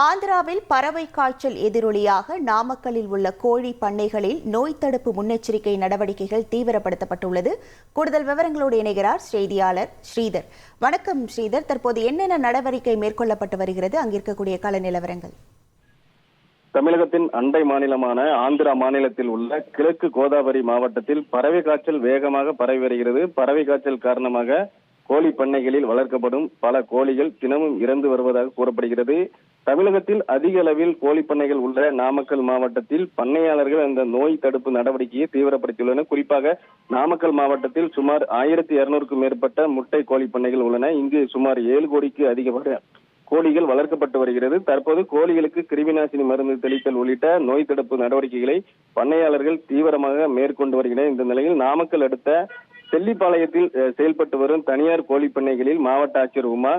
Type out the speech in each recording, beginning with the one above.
ஆந்திராவில் பறவை காய்ச்சல் எதிரொலியாக நாமக்கல்லில் உள்ள கோழி பண்ணைகளில் நோய் தடுப்பு முன்னெச்சரிக்கை நடவடிக்கைகள் தீவிரப்படுத்தப்பட்டுள்ளது. கூடுதல் விவரங்களோடு இணைகிறார் செய்தியாளர் ஸ்ரீதர். வணக்கம் ஸ்ரீதர், தற்போது என்னென்ன நடவடிக்கை மேற்கொள்ளப்பட்டு வருகிறது? அங்கிருக்கக்கூடிய கள நிலவரங்கள். தமிழகத்தின் அண்டை மாநிலமான ஆந்திரா மாநிலத்தில் உள்ள கிழக்கு கோதாவரி மாவட்டத்தில் பறவை காய்ச்சல் வேகமாக பரவி வருகிறது. பறவை காய்ச்சல் காரணமாக கோழி பண்ணைகளில் வளர்க்கப்படும் பல கோழிகள் தினமும் இறந்து வருவதாக கூறப்படுகிறது. தமிழகத்தில் அதிக அளவில் கோழி பண்ணைகள் உள்ள நாமக்கல் மாவட்டத்தில் பண்ணையாளர்கள் அந்த நோய் தடுப்பு நடவடிக்கையை தீவிரப்படுத்தியுள்ளனர். குறிப்பாக நாமக்கல் மாவட்டத்தில் சுமார் 1200க்கும் மேற்பட்ட முட்டை கோழி பண்ணைகள் உள்ளன. இங்கு சுமார் 7 கோடிக்கு அதிகமான கோழிகள் வளர்க்கப்பட்டு வருகிறது. தற்போது கோழிகளுக்கு கிருமிநாசினி மருந்து தெளித்தல் உள்ளிட்ட நோய் தடுப்பு நடவடிக்கைகளை பண்ணையாளர்கள் தீவிரமாக மேற்கொண்டு வருகின்றனர். இந்த நிலையில் நாமக்கல் அடுத்த செல்லிப்பாளையத்தில் செயல்பட்டு வரும் தனியார் கோழி பண்ணைகளில் மாவட்ட ஆட்சியர் உமா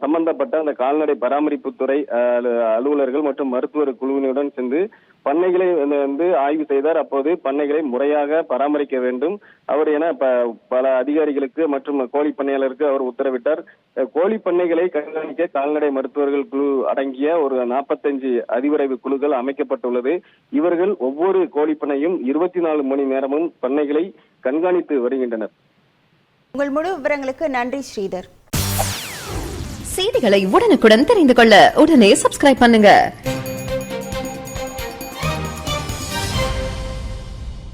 சம்பந்தப்பட்ட அந்த கால்நடை பராமரிப்புத்துறை அலுவலர்கள் மற்றும் மருத்துவர் குழுவினருடன் சென்று பண்ணைகளை ஆய்வு செய்தார். அப்போது பண்ணைகளை முறையாக பராமரிக்க வேண்டும் அவர் என பல அதிகாரிகளுக்கு மற்றும் கோழி பண்ணையாளருக்கு அவர் உத்தரவிட்டார். கோழி பண்ணைகளை கண்காணிக்க கால்நடை மருத்துவர்கள் குழு அடங்கிய ஒரு 45 அதிவிரைவு குழுக்கள் அமைக்கப்பட்டுள்ளது. இவர்கள் ஒவ்வொரு கோழி பண்ணையும் 24 மணி நேரமும் பண்ணைகளை கண்காணித்து வருகின்றனர். உங்கள் முழு விவரங்களுக்கு நன்றி ஸ்ரீதர். செய்திகளை உடனுக்குடன் தெரிந்து கொள்ள உடனே சப்ஸ்கிரைப் பண்ணுங்க.